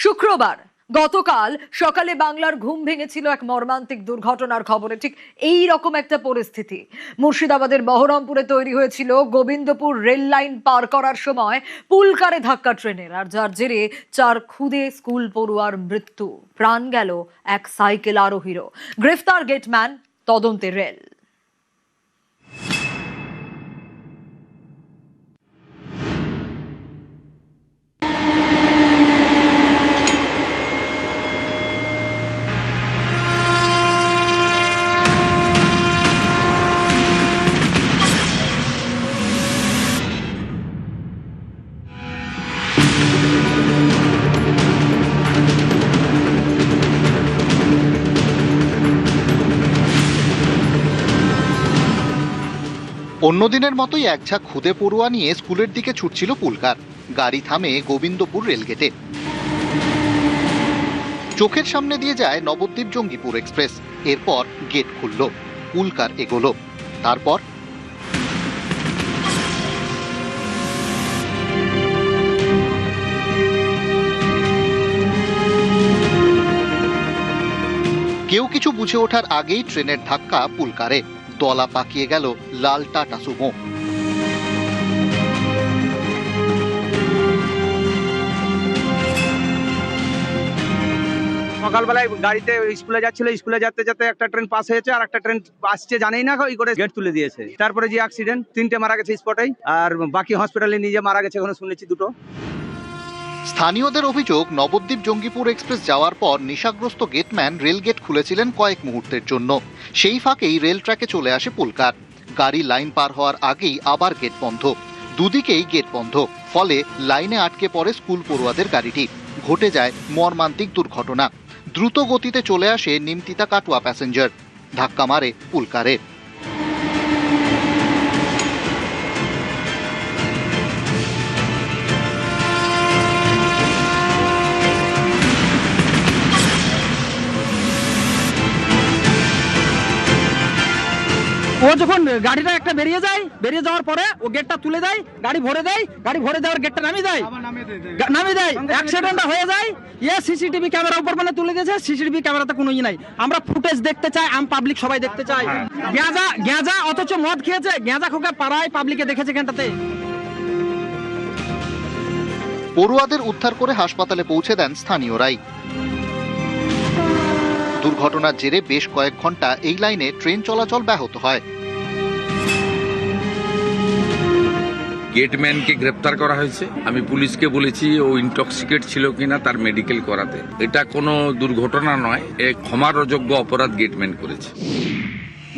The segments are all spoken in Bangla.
শুক্রবার গতকাল সকালে বাংলার ঘুম ভেঙেছিল এক মর্মান্তিক দুর্ঘটনার খবরে। ঠিক এই রকম একটা পরিস্থিতি মুর্শিদাবাদের বহরমপুরে তৈরি হয়েছিল গোবিন্দপুর রেল লাইন পার করার সময় পুলকারে ধাক্কা ট্রেনের, আর যার জেরে 4 খুদে স্কুল পড়ুয়ার মৃত্যু, প্রাণ গেল এক সাইকেল আরোহীরও। গ্রেফতার গেটম্যান, তদন্তে রেল। অন্যদিনের মতোই এক ঝাঁক খুদে পড়ুয়া নিয়ে স্কুলের দিকে ছুটছিল পুলকার। গাড়ি থামে গোবিন্দপুর রেলগেটে। চোখের সামনে দিয়ে যায় নবদ্বীপ জঙ্গিপুর এক্সপ্রেস। এরপর গেট খুলল, পুলকার এগোলো। তারপর কেউ কিছু বুঝে ওঠার আগেই ট্রেনের ধাক্কা পুলকারে। দলা পাকিয়ে গেল লাল টাটা সুমো। সকালবেলায় গাড়িতে স্কুলে যাচ্ছিল, স্কুলে যেতে যেতে একটা ট্রেন পাস হয়েছে, আর একটা ট্রেন আসছে জানেই না, ওই করে গেট তুলে দিয়েছে। তারপরে যে অ্যাক্সিডেন্ট, 3টে মারা গেছে স্পটেই, আর বাকি হসপিটালে নিয়ে মারা গেছে এখন শুনেছি 2টো। স্থানীয়দের অভিযোগ, নবদ্বীপ জঙ্গিপুর এক্সপ্রেস যাওয়ার পর নেশাগ্রস্ত গেটম্যান রেল গেট খুলেছিলেন কয়েক মুহূর্তের জন্য। সেই ফাঁকেই রেল ট্র্যাকে চলে আসে পুলকার। গাড়ি লাইন পার হওয়ার আগেই আবার গেট বন্ধ, দুদিকেই গেট বন্ধ। ফলে লাইনে আটকে পড়ে স্কুল পড়ুয়াদের গাড়িটি। ঘটে যায় মর্মান্তিক দুর্ঘটনা। দ্রুত গতিতে চলে আসে নিমতিতা কাটুয়া প্যাসেঞ্জার, ধাক্কা মারে পুলকারে। ও যখন গাড়িটা একটা বেরিয়ে যাওয়ার পরে ও গেটটা তুলে দেয়, গাড়ি ভরে দেওয়ার গেটটা নামিয়ে দেয়, অ্যাক্সিডেন্টটা হয়ে যায়। সিসিটিভি ক্যামেরা উপর মানে তুলে গেছে, সিসিটিভি ক্যামেরাতে কোনো নাই। আমরা ফুটেজ দেখতে চাই, পাবলিক সবাই দেখতে চাই। গেঁজা অথচ মদ খেয়েছে, গেঁজা খোকা পাড়ায় পাবলিকে দেখেছে ঘন্টাতে। পড়ুয়াদের উদ্ধার করে হাসপাতালে পৌঁছে দেন স্থানীয়রাই। দুর্ঘটনার জেরে বেশ কয়েক ঘন্টা এই লাইনে ট্রেন চলাচল ব্যাহত হয়। গেটম্যানকে গ্রেপ্তার করা হয়েছে। আমি পুলিশকে বলেছি ও ইনটক্সিকেট ছিল কিনা তার মেডিকেল করাতে। এটা কোনো দুর্ঘটনা নয়, এক ক্ষমার অযোগ্য অপরাধ গেটম্যান করেছে।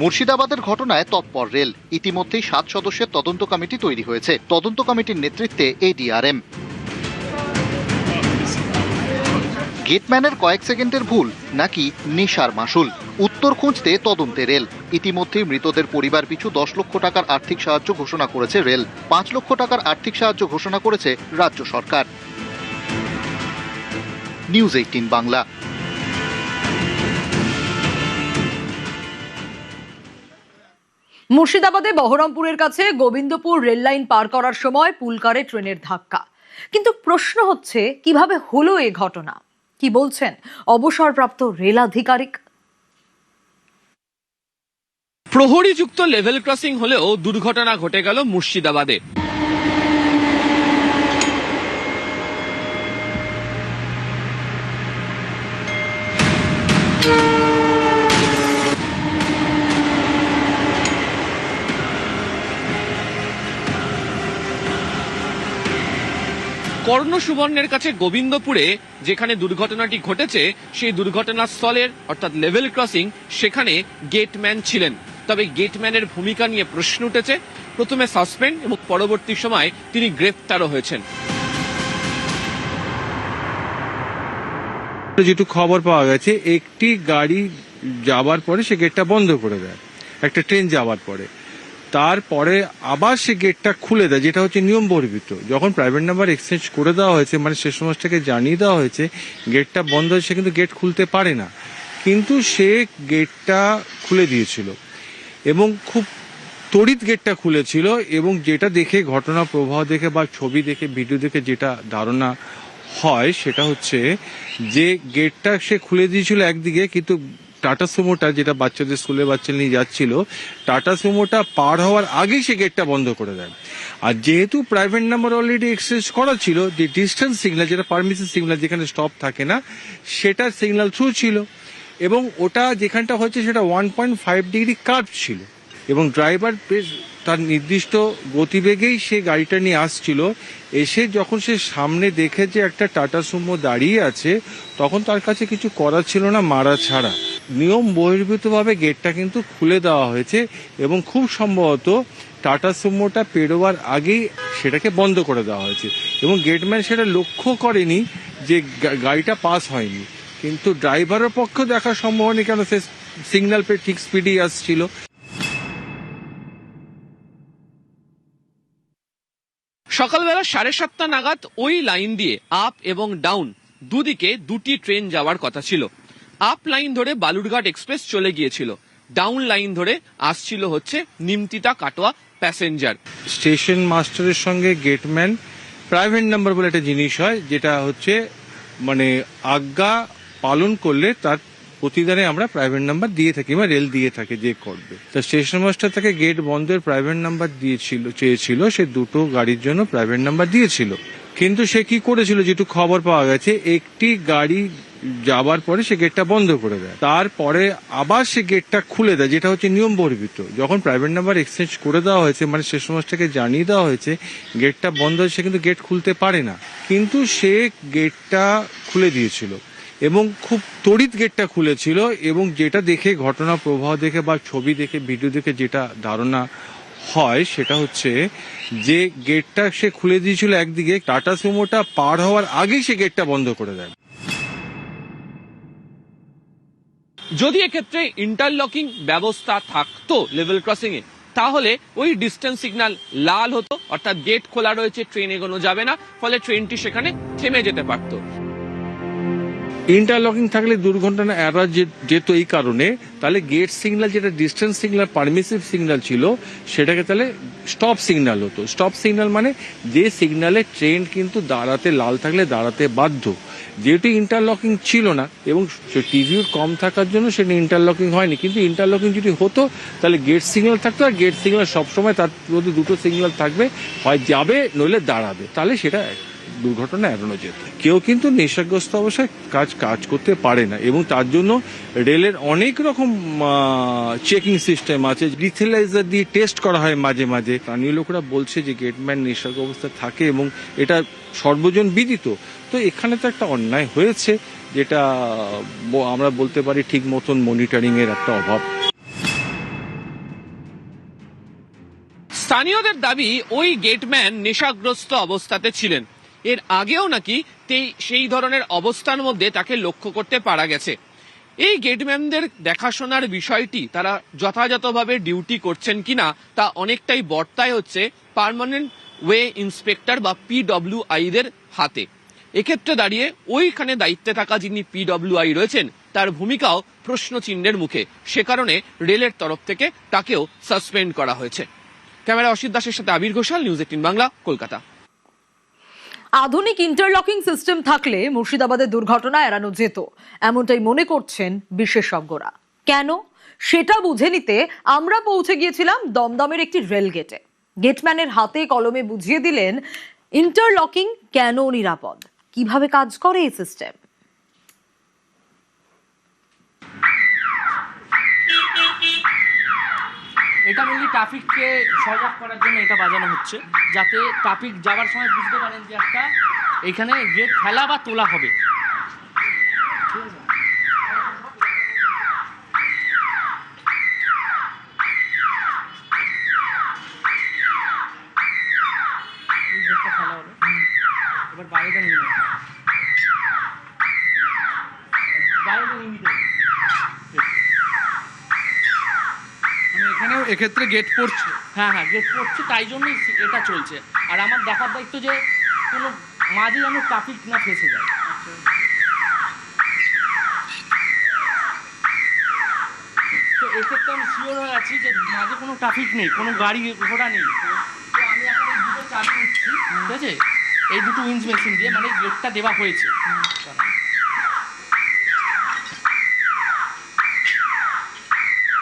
মুর্শিদাবাদের ঘটনায় তৎপর রেল। ইতিমধ্যেই 7 সদস্যের তদন্ত কমিটি তৈরি হয়েছে। তদন্ত কমিটির নেতৃত্বে এডিআরএম। গেটম্যানের কয়েক সেকেন্ডের ভুল নাকি নেশার মাসুল, উত্তর খুঁজতে তদন্তে রেল। ইতিমধ্যেই মৃতদের পরিবার পিছু 10 লক্ষ টাকার আর্থিক সাহায্য ঘোষণা করেছে রেল। 5 লক্ষ টাকার আর্থিক সাহায্য ঘোষণা করেছে রাজ্য সরকার। নিউজ 18 বাংলা। মুর্শিদাবাদে বহরমপুরের কাছে গোবিন্দপুর রেল লাইন পার করার সময় পুলকারে ট্রেনের ধাক্কা। কিন্তু প্রশ্ন হচ্ছে, কিভাবে হলো এই ঘটনা? কি বলছেন অবসরপ্রাপ্ত রেল আধিকারিক? প্রহরীযুক্ত লেভেল ক্রসিং হলেও দুর্ঘটনা ঘটে গেল মুর্শিদাবাদে। কর্ণ সুবর্ণের কাছে গোবিন্দপুরে যেখানে দুর্ঘটনাটি ঘটেছে, সেই দুর্ঘটনাস্থলের অর্থাৎ লেভেল ক্রসিং, সেখানে গেটম্যান ছিলেন। তবে গেটম্যানের ভূমিকা নিয়ে প্রশ্ন উঠেছে। প্রথমে সাসপেন্ড এবং পরবর্তী সময় তিনি গ্রেফতারও হয়েছেন। যেটুকু খবর পাওয়া গেছে, একটি গাড়ি যাবার পরে সে গেটটা বন্ধ করে দেয়, একটা ট্রেন যাওয়ার পরে। তারপরে আবার সে গেটটা খুলে দেয়, যেটা হচ্ছে নিয়ম বহির্ভূত। যখন প্রাইভেট নাম্বার এক্সচেঞ্জ করে দেওয়া হয়েছে, মানে সে সমাজটাকে জানিয়ে দেওয়া হয়েছে গেটটা বন্ধ হয়েছে, সে কিন্তু গেট খুলতে পারে না, কিন্তু সে গেটটা খুলে দিয়েছিল এবং খুব তড়িৎ গেটটা খুলেছিল। এবং যেটা দেখে, ঘটনা প্রবাহ দেখে বা ছবি দেখে, ভিডিও দেখে যেটা ধারণা হয় সেটা হচ্ছে যে গেটটা সে খুলে দিয়েছিল একদিকে, কিন্তু টাটা সুমোটা, যেটা বাচ্চাদের স্কুলে বাচ্চা নিয়ে যাচ্ছিল, টাটা সুমোটা পার হওয়ার আগেই সে গেটটা বন্ধ করে দেয়। আর যেহেতু প্রাইভেট নাম্বার অলরেডি এক্সচেঞ্জ করা ছিল, যে ডিস্টেন্স সিগন্যাল, যেটা পারমিশন সিগন্যাল, যেখানে স্টপ থাকে না, সেটা সিগন্যাল থ্রু ছিল, এবং ওটা যেখানটা হচ্ছে সেটা 1.5 ডিগ্রি কার্ভ ছিল, এবং ড্রাইভার বেশ তার নির্দিষ্ট গতিবেগেই সে গাড়িটা নিয়ে আসছিল। এসে যখন সে সামনে দেখে যে একটা টাটা সুমো দাঁড়িয়ে আছে, তখন তার কাছে কিছু করার ছিল না মারা ছাড়া। নিয়ম বহির্ভূতভাবে গেটটা কিন্তু খুলে দেওয়া হয়েছে, এবং খুব সম্ভবত টাটা সুমোটা পেরোবার আগেই সেটাকে বন্ধ করে দেওয়া হয়েছে, এবং গেটম্যান সেটা লক্ষ্য করেনি যে গাড়িটা পাস হয়নি। কিন্তু ড্রাইভারের পক্ষে দেখা সম্ভব হয়নি, কেন সে সিগন্যাল পেয়ে ঠিক স্পিডেই আসছিল। সকালবেলা 7:30 নাগাদ ওই লাইন দিয়ে আপ এবং ডাউন দুদিকে দুটি ট্রেন যাওয়ার কথা ছিল। আপ লাইন ধরে বালুরঘাট এক্সপ্রেস চলে গিয়েছিল, ডাউন লাইন ধরে আসছিল হচ্ছে নিমতিতা কাটোয়া প্যাসেঞ্জার। স্টেশন মাস্টারের সঙ্গে গেটম্যান প্রাইভেট নাম্বার বলে একটা জিনিস হয়, যেটা হচ্ছে মানে আজ্ঞা পালন করলে তার প্রতিদানে আমরা প্রাইভেট নাম্বার দিয়ে থাকি বা রেল দিয়ে থাকে যে করবে। তা স্টেশন মাস্টার তাকে গেট বন্ধের প্রাইভেট নাম্বার চেয়েছিল, সে দুটো গাড়ির জন্য প্রাইভেট নাম্বার দিয়েছিল। কিন্তু সে কি করেছিল, যেটু খবর পাওয়া গেছে, একটি গাড়ি যাবার পরে সে গেটটা বন্ধ করে দেয়, তারপরে আবার সে গেটটা খুলে দেয়, যেটা হচ্ছে নিয়ম বহির্ভূত। যখন প্রাইভেট নাম্বার এক্সচেঞ্জ করে দেওয়া হয়েছে, মানে স্টেশন মাস্টারকে জানিয়ে দেওয়া হয়েছে গেটটা বন্ধ হয়েছে, সে কিন্তু গেট খুলতে পারে না, কিন্তু সে গেটটা খুলে দিয়েছিল, এবং খুব তড়িৎ গেটটা খুলেছিল। এবং যেটা দেখে, ঘটনা প্রবাহ দেখে বা ছবি দেখে, ভিডিও দেখে যেটা ধারণা হয়, সেটা হচ্ছে যে গেটটা সে খুলে দিয়েছিল একদিকে, টাটা সুমোটা পার হওয়ার আগেই সে গেটটা বন্ধ করে দেয়। যদি এক্ষেত্রে ইন্টারলকিং ব্যবস্থা থাকতো লেভেল ক্রসিং এ, তাহলে ওই ডিস্টেন্স সিগন্যাল লাল হতো, অর্থাৎ গেট খোলা রয়েছে, ট্রেন এগোনো যাবে না, ফলে ট্রেনটি সেখানে থেমে যেতে পারত। ইন্টারলকিং থাকলে দুর্ঘটনা এড়ানো যেত এই কারণে, তাহলে গেট সিগন্যাল, যেটা ডিস্টেন্স সিগন্যাল, পারমিসিভ সিগন্যাল ছিল, সেটাকে তাহলে স্টপ সিগন্যাল হতো। স্টপ সিগন্যাল মানে যে সিগন্যালে ট্রেন কিন্তু দাঁড়াতে, লাল থাকলে দাঁড়াতে বাধ্য। যেহেতু ইন্টারলকিং ছিল না এবং টিভিউর কম থাকার জন্য সেটা ইন্টারলকিং হয়নি, কিন্তু ইন্টারলকিং যদি হতো তাহলে গেট সিগন্যাল থাকতো, আর গেট সিগন্যাল সবসময় তার মধ্যে দুটো সিগন্যাল থাকবে, হয় যাবে নইলে দাঁড়াবে, তাহলে সেটা দুর্ঘটনা এড়ানো যেত। কেউ কিন্তু নেশাগ্রস্ত অবস্থায় কাজ করতে পারে না, এবং তার জন্য রেলের অনেক রকম চেকিং সিস্টেম আছে, ব্রিথেলাইজার দিয়ে টেস্ট করা হয় মাঝে মাঝে। স্থানীয় লোকেরা বলছে যে গেটম্যান নেশাগ্রস্ত অবস্থায় থাকে, এবং এটা সর্বজন বিদিত। তো এখানে তো একটা অন্যায় হয়েছে, যেটা আমরা বলতে পারি ঠিক মতন মনিটরিং এর একটা অভাব। স্থানীয়দের দাবি, ওই গেটম্যান নেশাগ্রস্ত অবস্থাতে ছিলেন। এর আগেও নাকি সেই ধরনের অবস্থার মধ্যে তাকে লক্ষ্য করতে পারা গেছে। এই গেটম্যানদের দেখাশোনার বিষয়টি তারা যথাযথভাবে ডিউটি করছেন কিনা তা অনেকটাই বর্তায় হচ্ছে পার্মানেন্ট ওয়ে ইন্সপেক্টর বা PWI দের হাতে। এক্ষেত্রে দাঁড়িয়ে ওইখানে দায়িত্বে থাকা যিনি PWI রয়েছেন, তার ভূমিকাও প্রশ্নচিহ্নের মুখে। সে কারণে রেলের তরফ থেকে তাকেও সাসপেন্ড করা হয়েছে। ক্যামেরা অসিত দাসের সাথে আবির ঘোষাল, নিউজ 18 বাংলা, কলকাতা। আধুনিক ইন্টারলকিং সিস্টেম থাকলে মুর্শিদাবাদের দুর্ঘটনা এড়ানো যেত, এমনটাই মনে করছেন বিশেষজ্ঞরা। কেন, সেটা বুঝে নিতে আমরা পৌঁছে গিয়েছিলাম দমদমের একটি রেল গেটে। গেটম্যানের হাতে কলমে বুঝিয়ে দিলেন ইন্টারলকিং কেন নিরাপদ, কিভাবে কাজ করে এই সিস্টেম। এটা মেনলি ট্রাফিককে সজাগ করার জন্য এটা বাজানো হচ্ছে, যাতে ট্রাফিক যাওয়ার সময় বুঝতে পারেন যে একটা এখানে গেট ফেলা বা তোলা হবে। ঠিক আছে, এই গেটটা ফেলা হলো, এবার বাইরেটা নিয়ে নেওয়া হবে, বাইরেটা নিয়ে নিতে হবে। এখানেও এক্ষেত্রে গেট পড়ছে। হ্যাঁ হ্যাঁ, গেট পড়ছে, তাই জন্যই এটা চলছে। আর আমার দেখার দায়িত্ব যে কোনো মাঝে যেন ট্রাফিক না ফেসে যায়। তো এক্ষেত্রে আমি শিওর হয়ে আছি যে মাঝে কোনো ট্রাফিক নেই, কোনো গাড়ি ঘোড়া নেই। তো আমি এখন এই দুটো চাবি নিচ্ছি, ঠিক আছে, এই দুটো উইন্স মেশিন দিয়ে মানে গেটটা দেওয়া হয়েছে।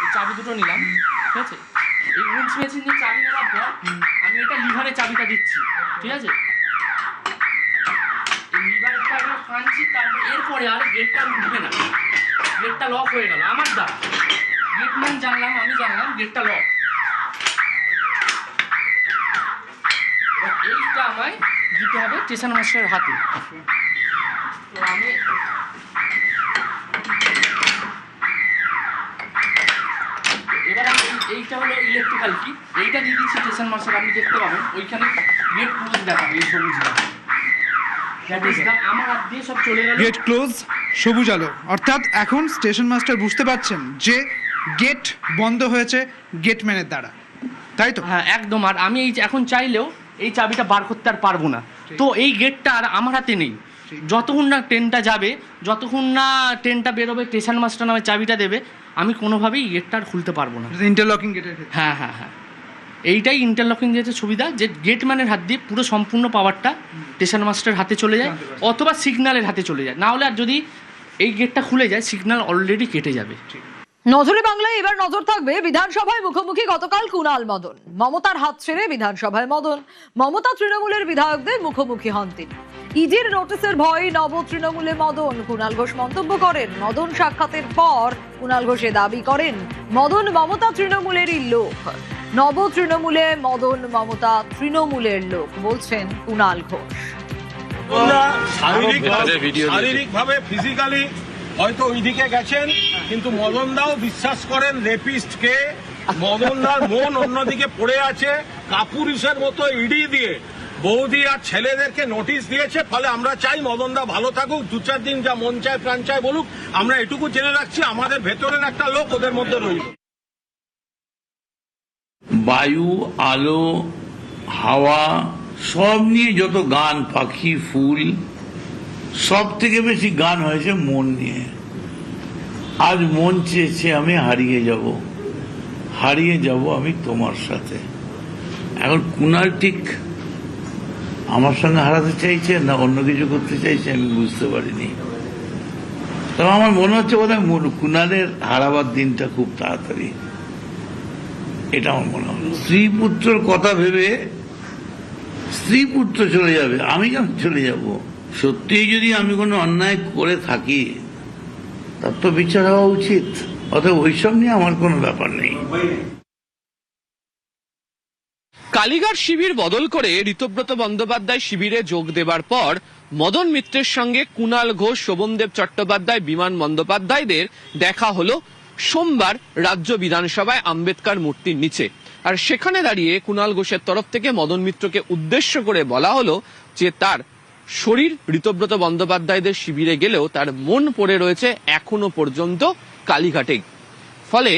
এই চাবি দুটো নিলাম, ঠিক আছে। এই উইন্স মেশিন দিয়ে চাবি নেওয়ার পর আমি এটা লিভারে চাবিটা দিচ্ছি, ঠিক আছে। এই লিভারটা একবার টানছি, তারপর এরপরে আর গেটটা উঠবে না, গেটটা লক হয়ে গেল আমার দ্বারা। গেটম্যান জানলাম, আমি জানলাম গেটটা লক। এইটা আমায় দিতে হবে স্টেশন মাস্টারের হাতে। তো আমি এবার এইটা হলো ইলেকট্রিক্যাল কি, এইটা দিয়ে দিচ্ছি স্টেশন মাস্টার। আপনি দেখতে পাবেন ওইখানে গেট ক্লোজ দেখাবে, এই সবুজ আমার হাত দিয়ে সব চলে গেল। গেট ক্লোজ, সবুজ আলো, অর্থাৎ এখন স্টেশন মাস্টার বুঝতে পারছেন যে গেট বন্ধ হয়েছে গেটম্যানের দ্বারা, তাই তো? হ্যাঁ একদম। আর আমি এই এখন চাইলেও এই চাবিটা বার করতে আর পারবো না। তো এই গেটটা আর আমার হাতে নেই। যতক্ষণ না ট্রেনটা যাবে, যতক্ষণ না ট্রেনটা বেরোবে, স্টেশন মাস্টার নামে চাবিটা দেবে, আমি কোনোভাবেই গেটটা আর খুলতে পারবো না। ইন্টারলকিং গেটের ক্ষেত্রে হ্যাঁ হ্যাঁ হ্যাঁ, এইটাই ইন্টারলকিং গেটের সুবিধা, যে গেটম্যানের হাত দিয়ে পুরো সম্পূর্ণ পাওয়ারটা স্টেশন মাস্টারের হাতে চলে যায়, অথবা সিগন্যালের হাতে চলে যায়। না হলে আর যদি এই গেটটা খুলে যায়, সিগন্যাল অলরেডি কেটে যাবে। নজরে বাংলায় এবার নজর থাকবে বিধানসভায় মুখোমুখি গতকাল কুণাল মদন। মমতার হাত ছেড়ে বিধানসভায় মদন। মমতা তৃণমূলের বিধায়কদের মুখোমুখি হন তিনি। ইডির নোটিশের ভয়ে নব তৃণমূলে মদন। কুণাল ঘোষ মন্তব্য করেন, মদন সাক্ষাতের পর কুণাল ঘোষে দাবি করেন মদন মমতা তৃণমূলেরই লোক। নব তৃণমূলে মদন মমতা তৃণমূলের লোক বলছেন কুণাল ঘোষ। শারীরিকভাবে ফিজিক্যালি হয়তো ওইদিকে গেছেন, কিন্তু মদনদাও বিশ্বাস করেন রেপিস্টকে। মদনদার মন অন্যদিকে পড়ে আছে। কাপুরুষের মতো ইডি দিয়ে বৌদি আর ছেলেদেরকে নোটিশ দিয়েছে। ফলে আমরা চাই মদনদা ভালো থাকুক, 2-4 দিন যা মন চায় প্রাণ চায় বলুক। আমরা এটুকু জেনে রাখছি, আমাদের ভেতরের একটা লোক ওদের মধ্যে রইল। বায়ু, আলো, হাওয়া সব নিয়ে যত গান, পাখি, ফুল, সব থেকে বেশি গান হয়েছে মন নিয়ে। আজ মন চেয়েছে আমি হারিয়ে যাব আমি তোমার সাথে। এখন কুণাল ঠিক আমার সঙ্গে হারাতে চাইছে না অন্য কিছু করতে চাইছে আমি বুঝতে পারিনি। তবে আমার মনে হচ্ছে বোধহয় কুণালের হারাবার দিনটা খুব তাড়াতাড়ি, এটা আমার মনে হলো। স্ত্রী পুত্রর কথা ভেবে স্ত্রী পুত্র চলে যাবে, আমি কেন চলে যাব? সত্যিই যদি আমি কোনো অন্যায় করে থাকি তার তো বিচার হওয়া উচিত। অতএব ওইসব নিয়ে আমার কোনো ব্যাপার নেই। কালীঘাট শিবির বদল করে ঋতব্রত বন্দ্যোপাধ্যায় শিবিরে যোগ দেবার পর মদন মিত্রের সঙ্গে কুণাল ঘোষ, শোভনদেব চট্টোপাধ্যায়, বিমান বন্দ্যোপাধ্যায়দের দেখা হলো সোমবার রাজ্য বিধানসভায় আম্বেদকর মূর্তির নিচে। আর সেখানে দাঁড়িয়ে কুণাল ঘোষের তরফ থেকে মদন মিত্রকে উদ্দেশ্য করে বলা হলো যে তার শরীর ঋতব্রত বন্দ্যোপাধ্যায়দের শিবিরে গেলেও তার মন পড়ে রয়েছে এখনো পর্যন্ত কালীঘাটেই। ফলে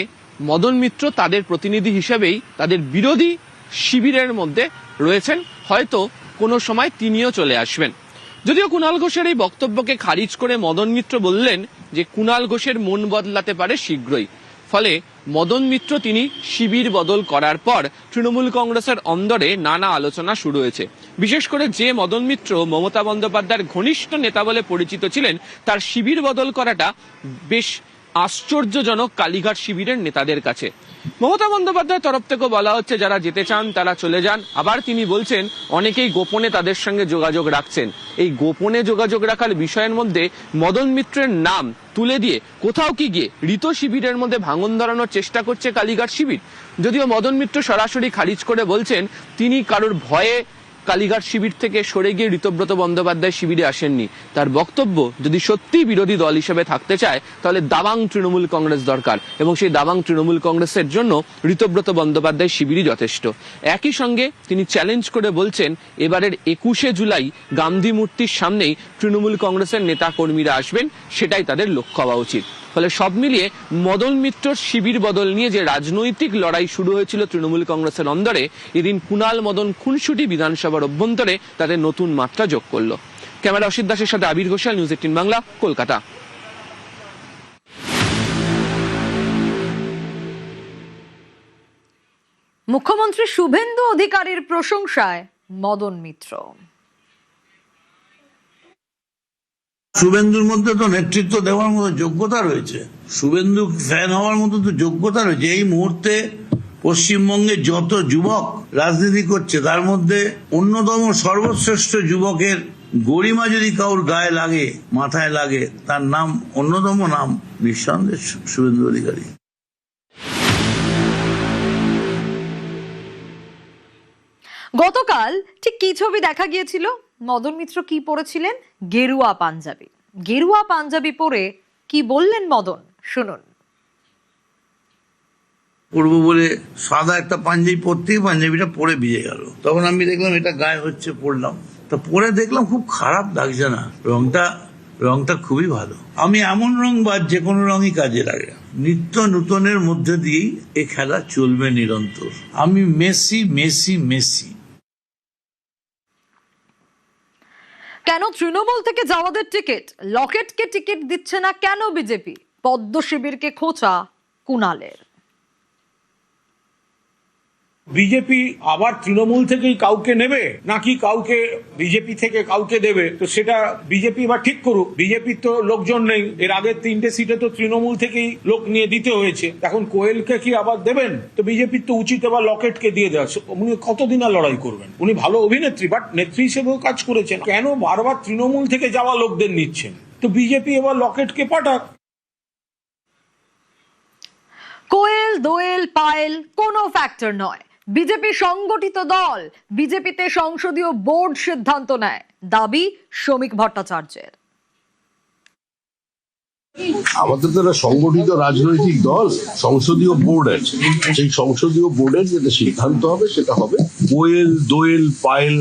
মদন মিত্র তাদের প্রতিনিধি হিসেবেই তাদের বিরোধী শিবিরের মধ্যে রয়েছেন, হয়তো কোনো সময় তিনিও চলে আসবেন। যদিও কুণাল ঘোষের এই বক্তব্যকে খারিজ করে মদন মিত্র বললেন যে কুণাল ঘোষের মন বদলাতে পারে শীঘ্রই। ফলে মদন মিত্র তিনি শিবির বদল করার পর তৃণমূল কংগ্রেসের অন্দরে নানা আলোচনা শুরু হয়েছে। বিশেষ করে যে মদন মিত্র মমতা বন্দ্যোপাধ্যায়ের ঘনিষ্ঠ নেতা বলে পরিচিত ছিলেন, তার শিবির বদল করাটা বেশ আশ্চর্যজনক কালীঘাট শিবিরের নেতাদের কাছে। মমতা বন্দ্যোপাধ্যায়ের তরফ থেকে বলা হচ্ছে যারা যেতে চান তারা চলে যান। আবার তিনি বলছেন অনেকেই গোপনে তাদের সঙ্গে যোগাযোগ রাখছেন। এই গোপনে যোগাযোগ রাখার বিষয়ের মধ্যে মদন মিত্রের নাম তুলে দিয়ে কোথাও কি গিয়ে ঋত শিবিরের মধ্যে ভাঙন ধরানোর চেষ্টা করছে কালীঘাট শিবির। যদিও মদন মিত্র সরাসরি খারিজ করে বলছেন তিনি কারোর ভয়ে কালীঘাট শিবির থেকে সরে গিয়ে ঋতব্রত বন্দ্যোপাধ্যায় শিবিরে আসেননি। তার বক্তব্য যদি সত্যি বিরোধী দল হিসেবে থাকতে চায় তাহলে দাবাং তৃণমূল কংগ্রেস দরকার, এবং সেই দাবাং তৃণমূল কংগ্রেসের জন্য ঋতব্রত বন্দ্যোপাধ্যায় শিবিরই যথেষ্ট। একই সঙ্গে তিনি চ্যালেঞ্জ করে বলছেন এবারের 21শে জুলাই গান্ধী মূর্তির সামনেই তৃণমূল কংগ্রেসের নেতা কর্মীরা আসবেন, সেটাই তাদের লক্ষ্য হওয়া উচিত। ফলে সব মিলিয়ে মদন মিত্রর শিবির বদল নিয়ে যে রাজনৈতিক লড়াই শুরু হয়েছিল তৃণমূল কংগ্রেসের অন্দরে, এদিন কুণাল মদন খুনসুটি বিধানসভার অভ্যন্তরে তাদের নতুন মাত্রা যোগ করলো। ক্যামেরা অসিত দাসের সাথে আবির ঘোষাল, নিউজ 18 বাংলা, কলকাতা। মুখ্যমন্ত্রী শুভেন্দু অধিকারীর প্রশংসায় মদন মিত্র। শুভেন্দুর মধ্যে তো নেতৃত্ব দেওয়ার মতো যোগ্যতা রয়েছে, শুভেন্দু ফ্যান হওয়ার মতো তো যোগ্যতা রয়েছে। এই মুহূর্তে পশ্চিমবঙ্গে যত যুবক রাজনীতি করছে তার মধ্যে অন্যতম সর্বশ্রেষ্ঠ যুবকের গরিমা যদি কাউর গায়ে লাগে, মাথায় লাগে, তার নাম অন্যতম নাম নিঃসন্দেহে শুভেন্দু অধিকারী। গতকাল ঠিক কি ছবি দেখা গিয়েছিল? মদন মিত্র কি পরেছিলেন? গেরুয়া পাঞ্জাবি। গেরুয়া পাঞ্জাবি পরে কি বললেন মদন, শুনুন। পরবো বলে সাদা একটা পাঞ্জাবি পরতেই পাঞ্জাবিটা পরে ভিজে গেল। তখন আমি দেখলাম এটা গায়ে হচ্ছে, পরলাম। তা পরে দেখলাম খুব খারাপ লাগছে না, রংটা খুবই ভালো। আমি এমন রংবাজ, যে কোনো রঙই কাজে লাগে। নিত্য নূতনের মধ্যে দিয়েই এ খেলা চলবে নিরন্তর। আমি মেসি মেসি মেসি। কেন তৃণমূল থেকে যাওয়াদের টিকিট, লকেটকে টিকিট দিচ্ছে না কেন বিজেপি? পদ্ম শিবিরকে খোঁচা কুণালের। বিজেপি আবার তৃণমূল থেকেই কাউকে নেবে নাকি কাউকে বিজেপি থেকে কাউকে দেবে, তো সেটা বিজেপি এবার ঠিক করুক। বিজেপির তো লোকজন নেই, এর আগের 3টে সিটে তো তৃণমূল থেকেই লোক নিয়ে দিতে হয়েছে। এখন কোয়েলকে কি আবার দেবেন? তো বিজেপির তো উচিত এবার লকেটকে দিয়ে দেওয়া। উনি কতদিন আর লড়াই করবেন? উনি ভালো অভিনেত্রী, বাট নেত্রী হিসেবেও কাজ করেছেন। কেন বারবার তৃণমূল থেকে যাওয়া লোকদের নিচ্ছেন? তো বিজেপি এবার লকেটকে পাঠাক। কোয়েল, দোয়েল, পায়েল কোনো ফ্যাক্টর নয়। বিজেপি সংগঠিত দল, বিজেপিতে সংসদীয় বোর্ড সিদ্ধান্ত নেয়, দাবি শ্রমিক ভট্টাচার্যের। আমাদের তো একটা সংগঠিত রাজনৈতিক দল, সংসদীয় বোর্ড আছে, সেই সংসদীয় বোর্ডের যেটা সিদ্ধান্ত হবে সেটা হবে। কোয়েল, দোয়েল, পায়েল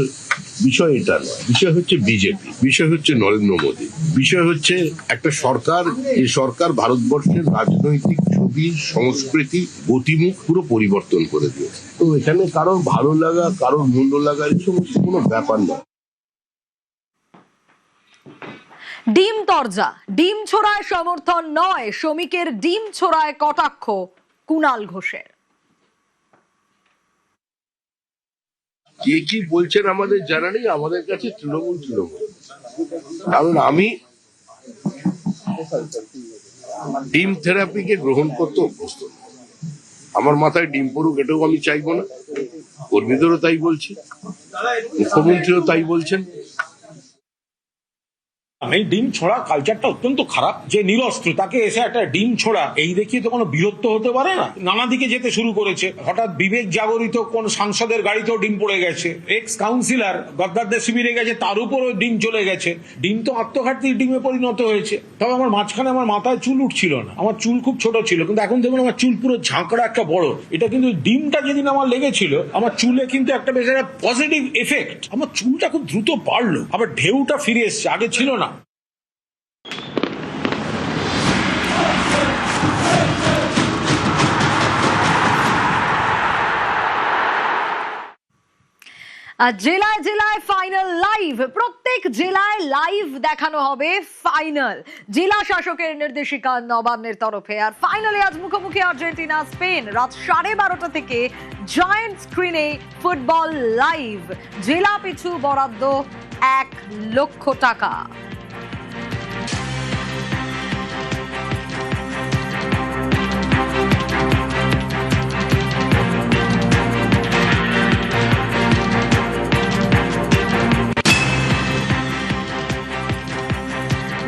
বিষয় এটা নয়। বিষয় হচ্ছে বিজেপি, বিষয় হচ্ছে নরেন্দ্র মোদী, বিষয় হচ্ছে একটা সরকার। এই সরকার ভারতবর্ষের রাজনৈতিক ছবি, সংস্কৃতি, গতিমুখ পুরো পরিবর্তন করে দিয়েছে। তো এখানে কারোর ভালো লাগা, কারোর মন্দ লাগা এই সমস্ত কোনো ব্যাপার নয়। ডিম তরজা, ডিম ছোড়ায় সমর্থন নয়, শ্রমিকের ডিম ছোড়ায় কটাক্ষ কুণাল ঘোষের। কে কি বলছেন আমাদের জানা নেই, আমাদের কাছে তৃণমূল। কারণ আমি ডিম থেরাপিকে গ্রহণ করতে অভ্যস্ত। আমার মাথায় ডিম পড়ুক এটাও আমি চাইবো না। কর্মীদেরও তাই বলছি, মুখ্যমন্ত্রীও তাই বলছেন। এই ডিম ছোড়া কালচারটা অত্যন্ত খারাপ। যে নিরস্ত্র তাকে এসে একটা ডিম ছোড়া এই দেখিয়ে তো কোনো বীরত্ব হতে পারে না। নানা দিকে যেতে শুরু করেছে। হঠাৎ বিবেক জাগরিত কোন সাংসদের গাড়িতেও ডিম পড়ে গেছে। এক্স কাউন্সিলর গদ্দারদের শিবিরে গেছে, তার উপরও ডিম চলে গেছে। ডিম তো আত্মঘাতীর ডিমে পরিণত হয়েছে। তবে আমার মাঝখানে আমার মাথায় চুল উঠছিল না, আমার চুল খুব ছোট ছিল, কিন্তু এখন দেখুন আমার চুল পুরো ঝাঁকড়া একটা বড়। এটা কিন্তু ডিমটা যেদিন আমার লেগেছিল, আমার চুলে কিন্তু একটা বেশ একটা পজিটিভ এফেক্ট। আমার চুলটা খুব দ্রুত বাড়লো, আবার ঢেউটা ফিরে এসছে, আগে ছিল না। আর জেলায় জেলায় ফাইনাল লাইভ, প্রত্যেক জেলায় লাইভ দেখানো হবে ফাইনাল। জেলা শাসকের নির্দেশিকা নবান্নের তরফে। আর ফাইনালে আজ মুখোমুখি আর্জেন্টিনা স্পেন। রাত 12:30 থেকে জয়েন্ট স্ক্রিনে ফুটবল লাইভ। জেলা পিছু বরাদ্দ 1 লক্ষ টাকা।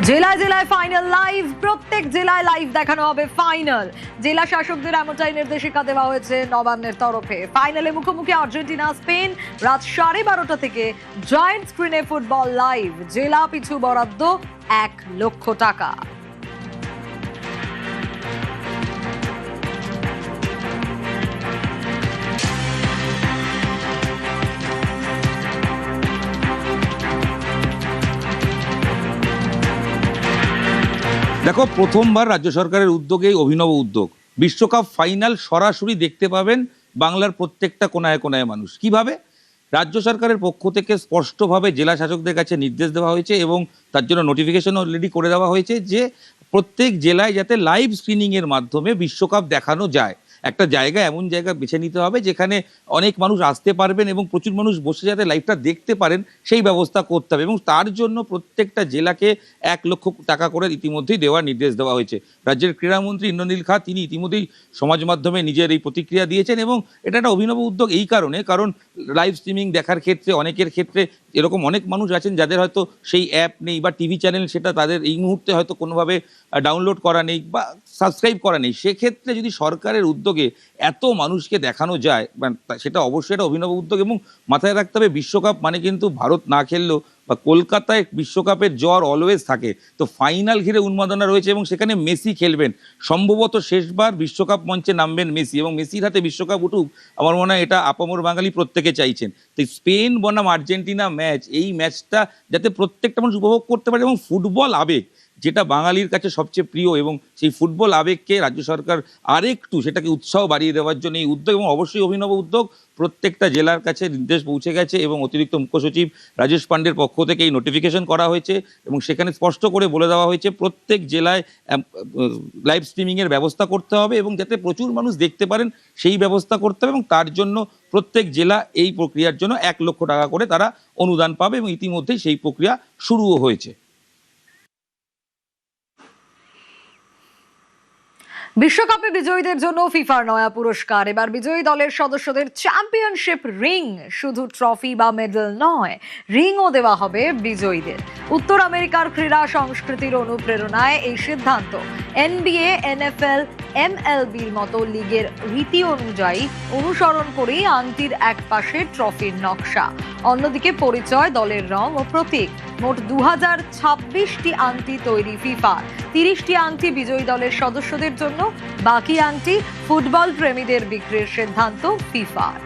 জেলায় জেলায় ফাইনাল লাইভ, প্রত্যেক জেলায় লাইভ দেখানো হবে ফাইনাল। জেলা শাসকদের এমনটাই নির্দেশিকা দেওয়া হয়েছে নবান্নের তরফে। ফাইনালে মুখোমুখি আর্জেন্টিনা স্পেন। রাত 12:30 থেকে জয়েন্ট স্ক্রিনে ফুটবল লাইভ। জেলা পিছু বরাদ্দ 1 লক্ষ টাকা। দেখো, প্রথমবার রাজ্য সরকারের উদ্যোগে অভিনব উদ্যোগ। বিশ্বকাপ ফাইনাল সরাসরি দেখতে পাবেন বাংলার প্রত্যেকটা কোনায় কোনায় মানুষ। কিভাবে? রাজ্য সরকারের পক্ষ থেকে স্পষ্টভাবে জেলা শাসকদের কাছে নির্দেশ দেওয়া হয়েছে এবং তার জন্য নোটিফিকেশন অলরেডি করে দেওয়া হয়েছে যে প্রত্যেক জেলায় যাতে লাইভ স্ক্রিনিংয়ের মাধ্যমে বিশ্বকাপ দেখানো যায়। একটা জায়গা, এমন জায়গা বেছে নিতে হবে যেখানে অনেক মানুষ আসতে পারবেন এবং প্রচুর মানুষ বসে যাতে লাইভটা দেখতে পারেন সেই ব্যবস্থা করতে হবে, এবং তার জন্য প্রত্যেকটা জেলাকে 1 লক্ষ টাকা করে ইতিমধ্যেই দেওয়ার নির্দেশ দেওয়া হয়েছে। রাজ্যের ক্রীড়ামন্ত্রী ইন্দ্রনীল খাঁ তিনি ইতিমধ্যেই সমাজ মাধ্যমে নিজের এই প্রতিক্রিয়া দিয়েছেন, এবং এটা একটা অভিনব উদ্যোগ এই কারণ লাইভ স্ট্রিমিং দেখার ক্ষেত্রে অনেকের ক্ষেত্রে এরকম অনেক মানুষ আছেন যাদের হয়তো সেই অ্যাপ নেই বা টিভি চ্যানেল সেটা তাদের এই মুহূর্তে হয়তো কোনোভাবে ডাউনলোড করা নেই বা সাবস্ক্রাইব করা নেই। সেক্ষেত্রে যদি সরকারের উদ্যোগে এত মানুষকে দেখানো যায়, সেটা অবশ্যই একটা অভিনব উদ্যোগ। এবং মাথায় রাখতে হবে বিশ্বকাপ মানে কিন্তু ভারত না খেললেও বা কলকাতায় বিশ্বকাপের জ্বর অলওয়েজ থাকে, তো ফাইনাল ঘিরে উন্মাদনা রয়েছে এবং সেখানে মেসি খেলবেন, সম্ভবত শেষবার বিশ্বকাপ মঞ্চে নামবেন মেসি, এবং মেসির হাতে বিশ্বকাপ উঠুক আমার মনে হয় এটা আপামর বাঙালি প্রত্যেকে চাইছেন। তো স্পেন বনাম আর্জেন্টিনা ম্যাচ, এই ম্যাচটা যাতে প্রত্যেকটা মানুষ উপভোগ করতে পারে, এবং ফুটবল আবেগ যেটা বাঙালির কাছে সবচেয়ে প্রিয়, এবং সেই ফুটবল আবেগকে রাজ্য সরকার আরেকটু সেটাকে উৎসাহ বাড়িয়ে দেওয়ার জন্য এই উদ্যোগ, এবং অবশ্যই অভিনব উদ্যোগ। প্রত্যেকটা জেলার কাছে নির্দেশ পৌঁছে গেছে এবং অতিরিক্ত মুখ্য সচিব রাজেশ পান্ডের পক্ষ থেকে এই নোটিফিকেশন করা হয়েছে, এবং সেখানে স্পষ্ট করে বলে দেওয়া হয়েছে প্রত্যেক জেলায় লাইভ স্ট্রিমিংয়ের ব্যবস্থা করতে হবে এবং যাতে প্রচুর মানুষ দেখতে পারেন সেই ব্যবস্থা করতে হবে, এবং তার জন্য প্রত্যেক জেলা এই প্রক্রিয়ার জন্য 1 লক্ষ টাকা করে তারা অনুদান পাবে, এবং ইতিমধ্যেই সেই প্রক্রিয়া শুরুও হয়েছে। বিশ্বকাপে বিজয়ীদের জন্য ফিফার নয়া পুরস্কার। এবার বিজয়ী দলের সদস্যদের চ্যাম্পিয়নশিপ রিং, শুধু ট্রফি বা মেডেল নয়, রিংও দেওয়া হবে বিজয়ীদের। উত্তর আমেরিকার ক্রীড়া সংস্কৃতির অনুপ্রেরণায় এই সিদ্ধান্ত। NBA, NFL, MLBর মতো লিগের রীতি অনুযায়ী অনুসরণ করেই আংটির এক পাশে ট্রফির নকশা, অন্যদিকে পরিচয়, দলের রং ও প্রতীক। মোট 2026টি আংটি তৈরি ফিফার, 30টি আংটি বিজয়ী দলের সদস্যদের জন্য, বাকি আংটি ফুটবল প্রেমীদের বিক্রির সিদ্ধান্ত ফিফার।